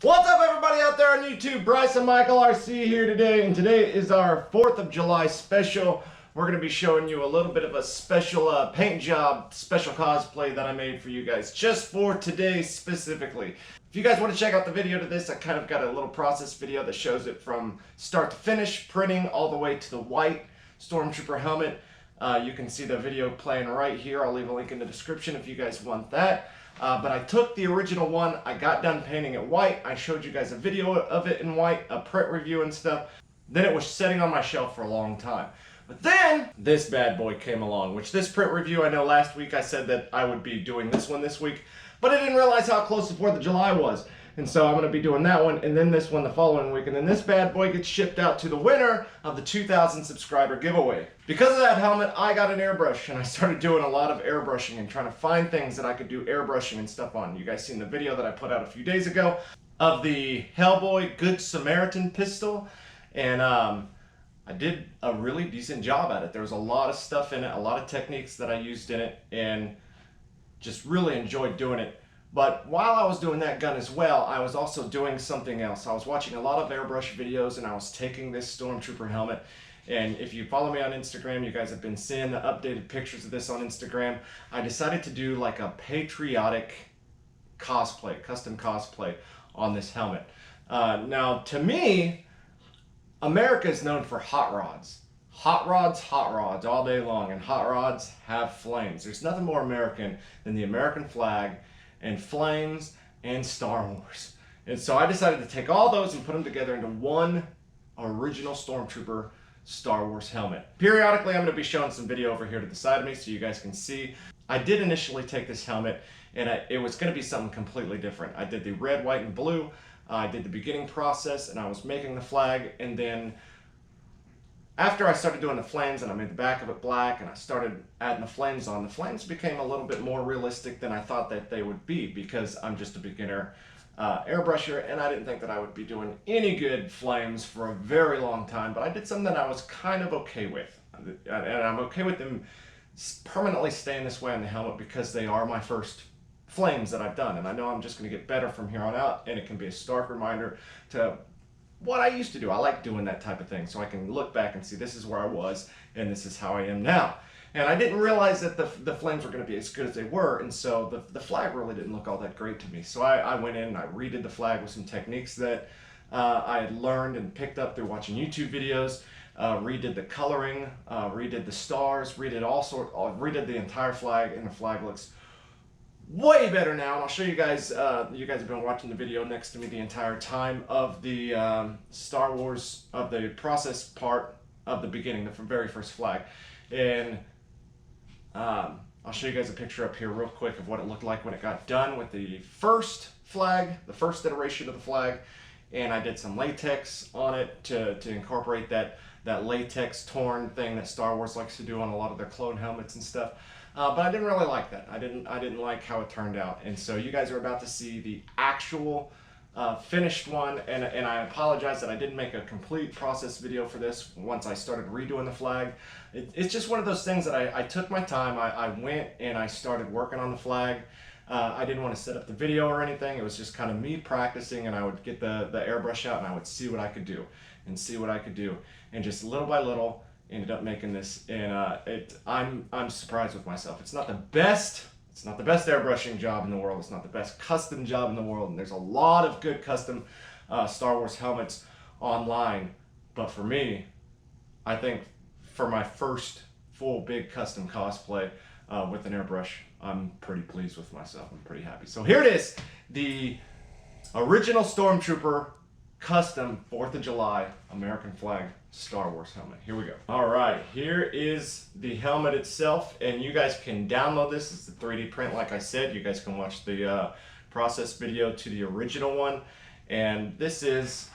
What's up, everybody out there on YouTube? Bryce and Michael RC here today, and today is our 4th of July special. We're going to be showing you a little bit of a special paint job, special cosplay that I made for you guys, just for today specifically. If you guys want to check out the video to this, I kind of got a little process video that shows it from start to finish, printing all the way to the white Stormtrooper helmet. You can see the video playing right here. I'll leave a link in the description if you guys want that. But I took the original one, I got done painting it white, I showed you guys a video of it in white, a print review and stuff. Then it was sitting on my shelf for a long time. But then this bad boy came along, which this print review, I know last week I said that I would be doing this one this week, but I didn't realize how close the 4th of July was. And so I'm going to be doing that one, and then this one the following week, and then this bad boy gets shipped out to the winner of the 2,000 subscriber giveaway. Because of that helmet, I got an airbrush, and I started doing a lot of airbrushing and trying to find things that I could do airbrushing and stuff on. You guys seen the video that I put out a few days ago of the Hellboy Good Samaritan pistol, and I did a really decent job at it. There was a lot of stuff in it, a lot of techniques that I used in it, and just really enjoyed doing it. But while I was doing that gun as well, I was also doing something else. I was watching a lot of airbrush videos, and I was taking this Stormtrooper helmet. And if you follow me on Instagram, you guys have been seeing the updated pictures of this on Instagram. I decided to do like a patriotic cosplay, custom cosplay on this helmet. Now, to me, America is known for hot rods. Hot rods all day long, and hot rods have flames. There's nothing more American than the American flag and flames and Star Wars. And so I decided to take all those and put them together into one original Stormtrooper Star Wars helmet. Periodically, I'm going to be showing some video over here to the side of me so you guys can see. I did initially take this helmet, and it was going to be something completely different. I did the red, white, and blue. I did the beginning process, and I was making the flag, and then after I started doing the flames and I made the back of it black and I started adding the flames on, the flames became a little bit more realistic than I thought that they would be, because I'm just a beginner airbrusher, and I didn't think that I would be doing any good flames for a very long time, but I did something that I was kind of okay with. And I'm okay with them permanently staying this way on the helmet because they are my first flames that I've done, and I know I'm just going to get better from here on out, and it can be a stark reminder to what I used to do. I like doing that type of thing so I can look back and see this is where I was and this is how I am now. And I didn't realize that the flames were going to be as good as they were, and so the flag really didn't look all that great to me. So I went in and I redid the flag with some techniques that I had learned and picked up through watching YouTube videos, redid the coloring, redid the stars, redid the entire flag, and the flag looks way better now, and I'll show you guys. You guys have been watching the video next to me the entire time of the Star Wars, of the process part of the beginning, the very first flag. And I'll show you guys a picture up here real quick of what it looked like when it got done with the first flag, the first iteration of the flag. And I did some latex on it to incorporate that latex torn thing that Star Wars likes to do on a lot of their clone helmets and stuff. But I didn't really like that. I didn't like how it turned out. And so you guys are about to see the actual finished one. And I apologize that I didn't make a complete process video for this once I started redoing the flag. It's just one of those things that I took my time. I went and I started working on the flag. I didn't want to set up the video or anything. It was just kind of me practicing, and I would get the airbrush out and I would see what I could do and see what I could do. And just little by little, ended up making this, and I'm surprised with myself. It's not the best airbrushing job in the world. It's not the best custom job in the world, and there's a lot of good custom Star Wars helmets online. But for me, I think for my first full big custom cosplay with an airbrush, I'm pretty pleased with myself. I'm pretty happy. So here it is, the original Stormtrooper custom 4th of July American flag Star Wars helmet. Here we go. All right, here is the helmet itself, and you guys can download this. It's the 3D print, like I said. You guys can watch the process video to the original one, and this is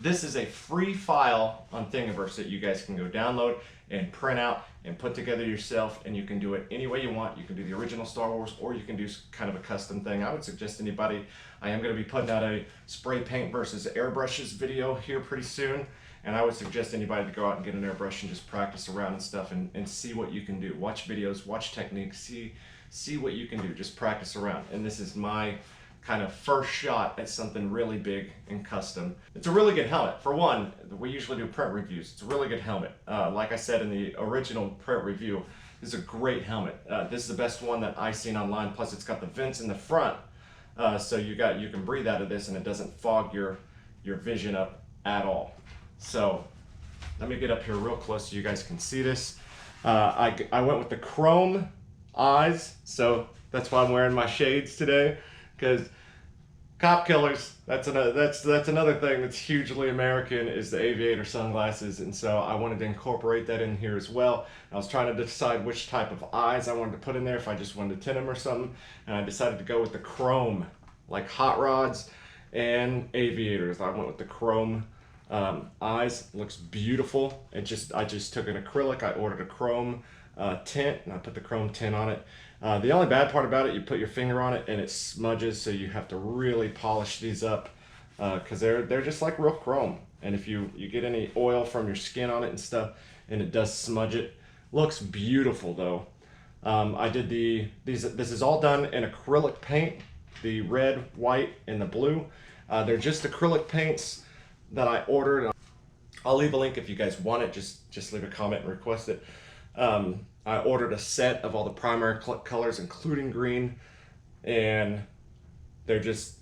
a free file on Thingiverse that you guys can go download and print out and put together yourself, and you can do it any way you want. You can do the original Star Wars, or you can do kind of a custom thing. I would suggest anybody, I am going to be putting out a spray paint versus airbrushes video here pretty soon, and I would suggest anybody to go out and get an airbrush and just practice around and stuff and see what you can do. Watch videos, watch techniques, see what you can do, just practice around. And this is my kind of first shot at something really big and custom. It's a really good helmet. For one, we usually do print reviews. It's a really good helmet. Like I said in the original print review, this is a great helmet. This is the best one that I've seen online. Plus, it's got the vents in the front, so you can breathe out of this, and it doesn't fog your vision up at all. So let me get up here real close so you guys can see this. I went with the chrome eyes, so that's why I'm wearing my shades today, because cop killers, that's another thing that's hugely American, is the aviator sunglasses, and so I wanted to incorporate that in here as well. I was trying to decide which type of eyes I wanted to put in there, if I just wanted to tint them or something, and I decided to go with the chrome, like hot rods and aviators. I went with the chrome eyes. Looks beautiful. I just took an acrylic. I ordered a chrome tint, and I put the chrome tint on it. The only bad part about it, you put your finger on it and it smudges, so you have to really polish these up, because they're just like real chrome. And if you get any oil from your skin on it and stuff, and it does smudge it. Looks beautiful though. I did this is all done in acrylic paint, the red, white, and the blue. They're just acrylic paints that I ordered. I'll leave a link if you guys want it. Just leave a comment and request it. I ordered a set of all the primary colors, including green, and they're just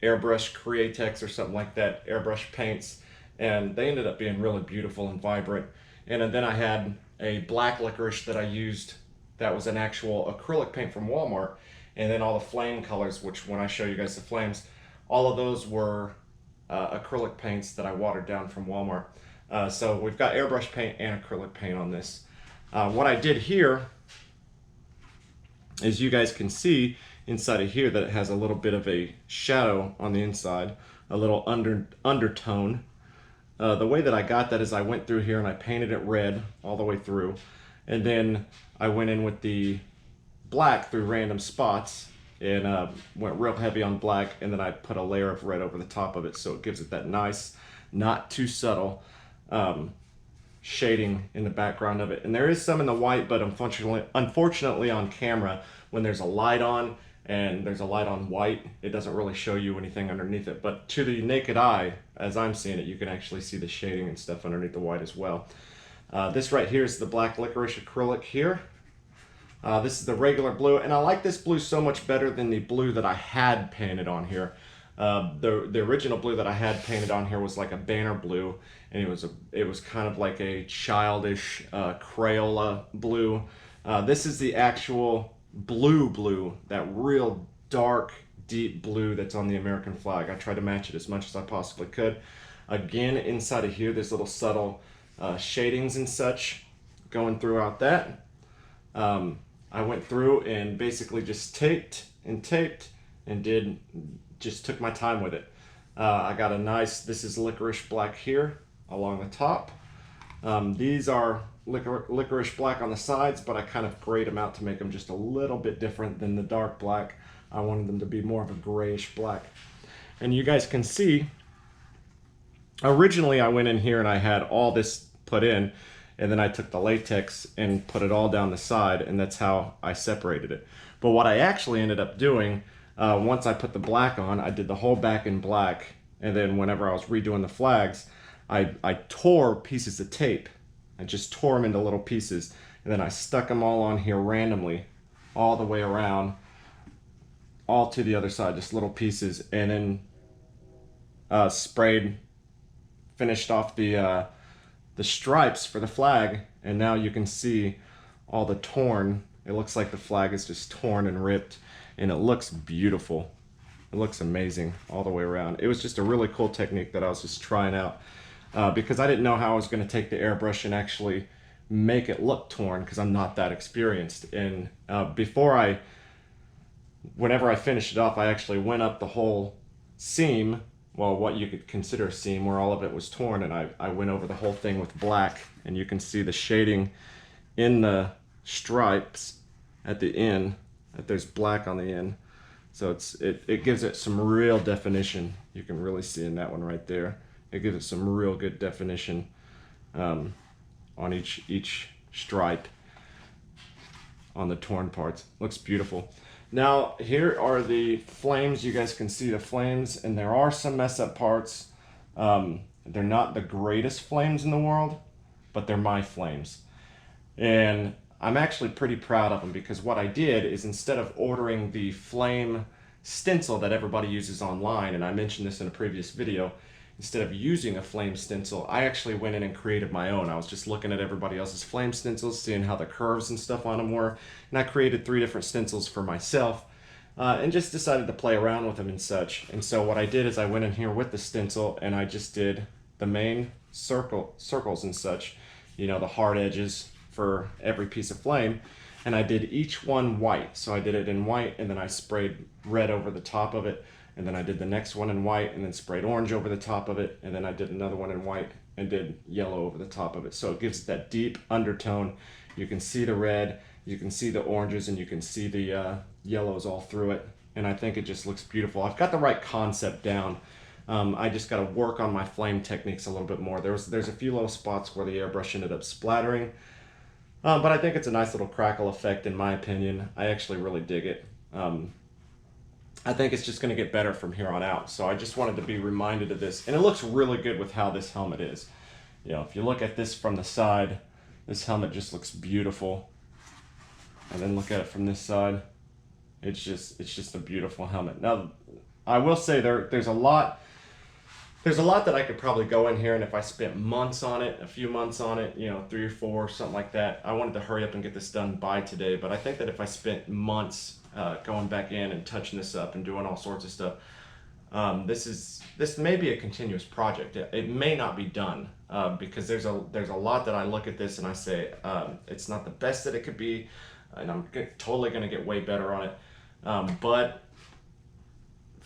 airbrush Createx or something like that, airbrush paints, and they ended up being really beautiful and vibrant. And then I had a black licorice that I used that was an actual acrylic paint from Walmart, and then all the flame colors, which when I show you guys the flames, all of those were acrylic paints that I watered down from Walmart. So we've got airbrush paint and acrylic paint on this. What I did here is, you guys can see inside of here that it has a little bit of a shadow on the inside, a little undertone. The way that I got that is I went through here and I painted it red all the way through, and then I went in with the black through random spots and went real heavy on black, and then I put a layer of red over the top of it, so it gives it that nice, not too subtle shading in the background of it. And there is some in the white, but unfortunately on camera, when there's a light on and there's a light on white, it doesn't really show you anything underneath it. But to the naked eye, as I'm seeing it, you can actually see the shading and stuff underneath the white as well. This right here is the black licorice acrylic here. This is the regular blue, and I like this blue so much better than the blue that I had painted on here. The original blue that I had painted on here was like a banner blue, and it was kind of like a childish Crayola blue. This is the actual blue, that real dark, deep blue that's on the American flag. I tried to match it as much as I possibly could. Again, inside of here, there's little subtle shadings and such going throughout that. I went through and basically just taped and just took my time with it. I got a nice, this is licorice black here along the top. These are licorice black on the sides, but I kind of grayed them out to make them just a little bit different than the dark black. I wanted them to be more of a grayish black. And you guys can see, originally I went in here and I had all this put in, and then I took the latex and put it all down the side, and that's how I separated it. But what I actually ended up doing, once I put the black on, I did the whole back in black, and then whenever I was redoing the flags, I tore pieces of tape. I just tore them into little pieces, and then I stuck them all on here randomly, all the way around, all to the other side, just little pieces, and then finished off the stripes for the flag, and now you can see all the torn. It looks like the flag is just torn and ripped, and it looks beautiful. It looks amazing all the way around. It was just a really cool technique that I was just trying out, because I didn't know how I was going to take the airbrush and actually make it look torn, because I'm not that experienced. And whenever I finished it off, I actually went up the whole seam, well, what you could consider a seam where all of it was torn, and I went over the whole thing with black, and you can see the shading in the stripes at the end, that there's black on the end. So it gives it some real definition. You can really see in that one right there. It gives it some real good definition on each stripe on the torn parts. Looks beautiful. Now, here are the flames. You guys can see the flames, and there are some mess up parts. They're not the greatest flames in the world, but they're my flames. And I'm actually pretty proud of them, because what I did is, instead of ordering the flame stencil that everybody uses online, and I mentioned this in a previous video, instead of using a flame stencil, I actually went in and created my own. I was just looking at everybody else's flame stencils, seeing how the curves and stuff on them were, and I created 3 different stencils for myself, and just decided to play around with them and such. And so what I did is I went in here with the stencil, and I just did the main circles and such, you know, the hard edges for every piece of flame, and I did each one white. So I did it in white, and then I sprayed red over the top of it, and then I did the next one in white, and then sprayed orange over the top of it, and then I did another one in white and did yellow over the top of it. So it gives it that deep undertone. You can see the red, you can see the oranges, and you can see the yellows all through it, and I think it just looks beautiful. I've got the right concept down. I just got to work on my flame techniques a little bit more. There's a few little spots where the airbrush ended up splattering, but I think it's a nice little crackle effect in my opinion. I actually really dig it. I think it's just going to get better from here on out. So I just wanted to be reminded of this. And it looks really good with how this helmet is. You know, if you look at this from the side, this helmet just looks beautiful. And then look at it from this side. It's just a beautiful helmet. Now, I will say there's a lot that I could probably go in here, and if I spent months on it, a few months on it, you know, 3 or 4, something like that, I wanted to hurry up and get this done by today. But I think that if I spent months going back in and touching this up and doing all sorts of stuff, this may be a continuous project. It may not be done, because there's a lot that I look at this and I say, it's not the best that it could be, and I'm totally going to get way better on it. But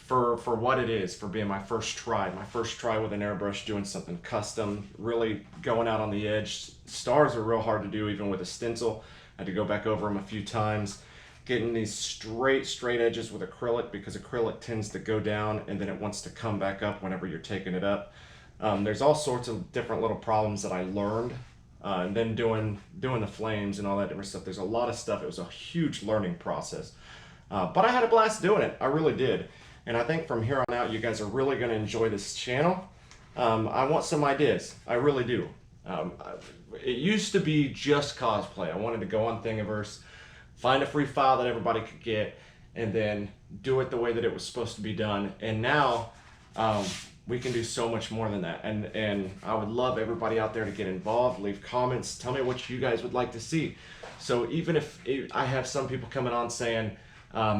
for what it is, for being my first try with an airbrush, doing something custom, really going out on the edge. Stars are real hard to do even with a stencil. I had to go back over them a few times. Getting these straight edges with acrylic, because acrylic tends to go down and then it wants to come back up whenever you're taking it up. There's all sorts of different little problems that I learned, and then doing the flames and all that different stuff. There's a lot of stuff. It was a huge learning process, but I had a blast doing it. I really did. And I think from here on out, you guys are really going to enjoy this channel. I want some ideas. I really do. It used to be just cosplay. I wanted to go on Thingiverse, find a free file that everybody could get, and then do it the way that it was supposed to be done. And now we can do so much more than that. And I would love everybody out there to get involved, leave comments, tell me what you guys would like to see. So even if I have some people coming on saying,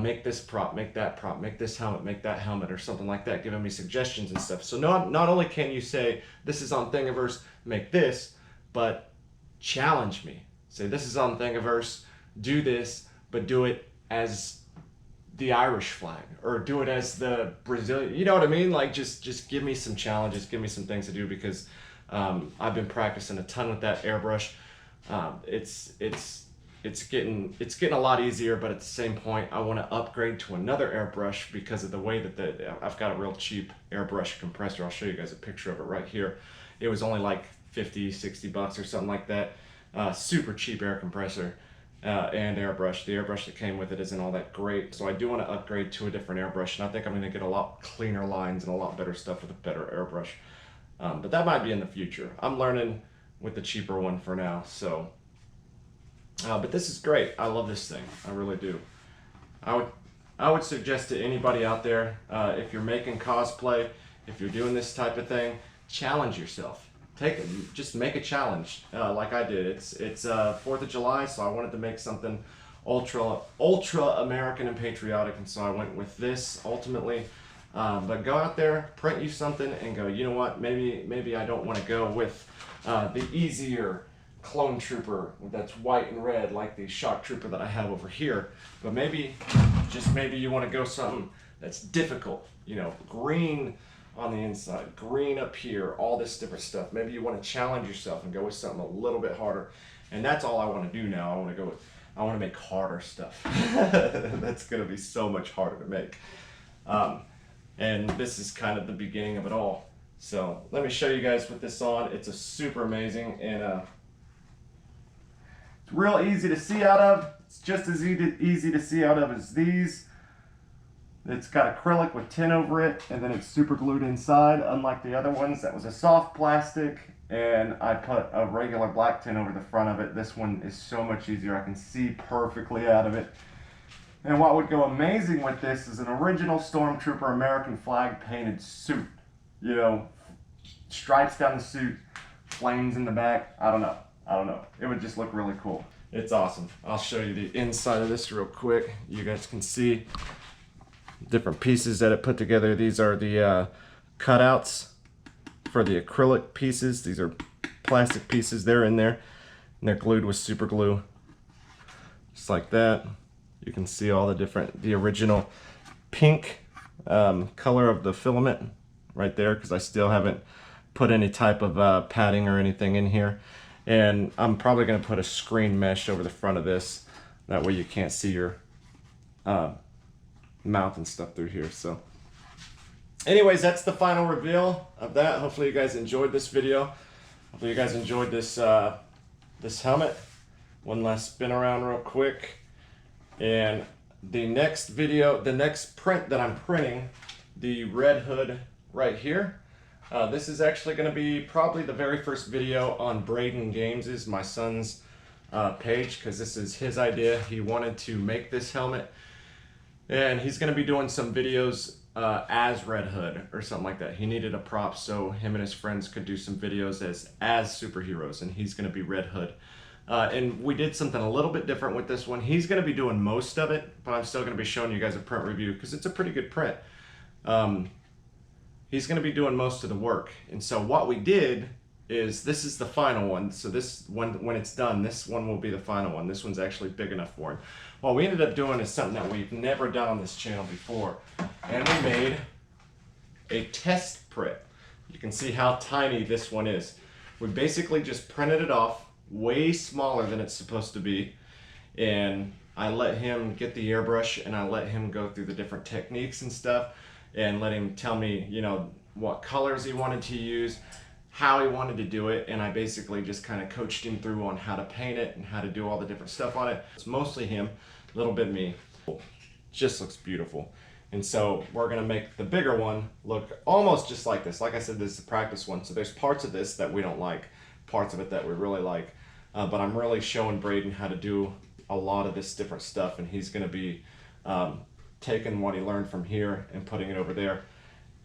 make this prop, make that prop, make this helmet, make that helmet, or something like that, giving me suggestions and stuff. So not only can you say, this is on Thingiverse, make this, but challenge me. Say, this is on Thingiverse, do this, but do it as the Irish flag, or do it as the Brazilian, you know what I mean? Like, just give me some challenges, give me some things to do, because I've been practicing a ton with that airbrush. It's getting a lot easier, but at the same point, I want to upgrade to another airbrush because of the way that I've got a real cheap airbrush compressor. I'll show you guys a picture of it right here. It was only like 50, 60 bucks or something like that. Super cheap air compressor and airbrush. The airbrush that came with it isn't all that great, so I do want to upgrade to a different airbrush, and I think I'm going to get a lot cleaner lines and a lot better stuff with a better airbrush. But that might be in the future. I'm learning with the cheaper one for now, so. But this is great. I love this thing. I really do. I would suggest to anybody out there, if you're making cosplay, if you're doing this type of thing, challenge yourself. Just make a challenge, like I did. It's 4th of July, so I wanted to make something ultra American and patriotic, and so I went with this ultimately. But go out there, print you something, and go, you know what? Maybe I don't want to go with the easier clone trooper that's white and red like the shock trooper that I have over here, but maybe you want to go something that's difficult, you know, green on the inside, green up here, all this different stuff. Maybe you want to challenge yourself and go with something a little bit harder, and that's all I want to do now. I want to make harder stuff. That's going to be so much harder to make, and this is kind of the beginning of it all. So let me show you guys with this on. It's a super amazing, and real easy to see out of. It's just as easy to see out of as these. It's got acrylic with tin over it, and then it's super glued inside, unlike the other ones. That was a soft plastic, and I put a regular black tin over the front of it. This one is so much easier. I can see perfectly out of it. And what would go amazing with this is an original Stormtrooper American flag painted suit. You know, stripes down the suit, flames in the back. I don't know. It would just look really cool. It's awesome. I'll show you the inside of this real quick. You guys can see different pieces that it put together. These are the cutouts for the acrylic pieces. These are plastic pieces. They're in there, and they're glued with super glue, just like that. You can see all the original pink color of the filament right there, because I still haven't put any type of padding or anything in here. And I'm probably going to put a screen mesh over the front of this. That way you can't see your mouth and stuff through here. So anyways, that's the final reveal of that. Hopefully you guys enjoyed this video. Hopefully you guys enjoyed this this helmet. One last spin around real quick. And the next video, the next print that I'm printing, the red hood right here. This is actually going to be probably the very first video on Braden Games', my son's page, because this is his idea. He wanted to make this helmet, and he's going to be doing some videos as Red Hood or something like that. He needed a prop so him and his friends could do some videos as superheroes, and he's going to be Red Hood. And we did something a little bit different with this one. He's going to be doing most of it, but I'm still going to be showing you guys a print review because it's a pretty good print. He's going to be doing most of the work. And so what we did is, this is the final one. So this one, when it's done, this one will be the final one. This one's actually big enough for him. What we ended up doing is something that we've never done on this channel before. And we made a test print. You can see how tiny this one is. We basically just printed it off way smaller than it's supposed to be. And I let him get the airbrush, and I let him go through the different techniques and stuff, and let him tell me, you know, what colors he wanted to use, how he wanted to do it, and I basically just kind of coached him through on how to paint it and how to do all the different stuff on it. It's mostly him, a little bit me. Just looks beautiful. And so we're gonna make the bigger one look almost just like this. Like I said, this is the practice one, so there's parts of this that we don't like, parts of it that we really like, but I'm really showing Braden how to do a lot of this different stuff, and he's gonna be taking what he learned from here and putting it over there,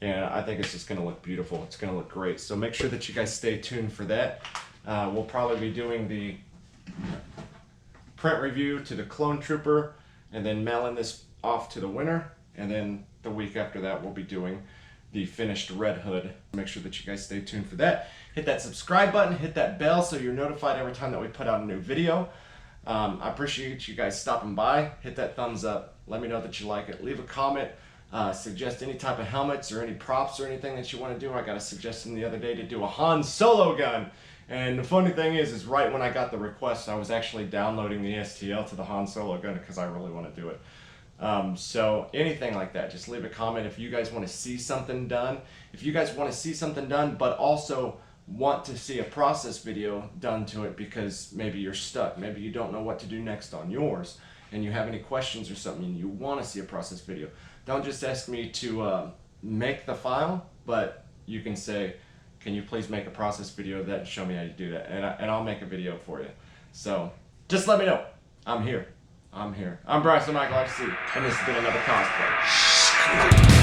and I think it's just going to look beautiful. It's going to look great. So make sure that you guys stay tuned for that. We'll probably be doing the print review to the Clone Trooper, and then mailing this off to the winner, and then the week after that we'll be doing the finished Red Hood. Make sure that you guys stay tuned for that. Hit that subscribe button, hit that bell so you're notified every time that we put out a new video. I appreciate you guys stopping by. Hit that thumbs up. Let me know that you like it. Leave a comment. Suggest any type of helmets or any props or anything that you want to do. I got a suggestion the other day to do a Han Solo gun. And the funny thing is right when I got the request, I was actually downloading the STL to the Han Solo gun because I really want to do it. So anything like that, just leave a comment if you guys want to see something done. If you guys want to see something done, but also want to see a process video done to it because maybe you're stuck, maybe you don't know what to do next on yours, and you have any questions or something and you want to see a process video, don't just ask me to make the file, but you can say, can you please make a process video of that and show me how you do that, and I'll make a video for you. So just let me know. I'm here. I'm Bryson Michael RC, and this has been another cosplay.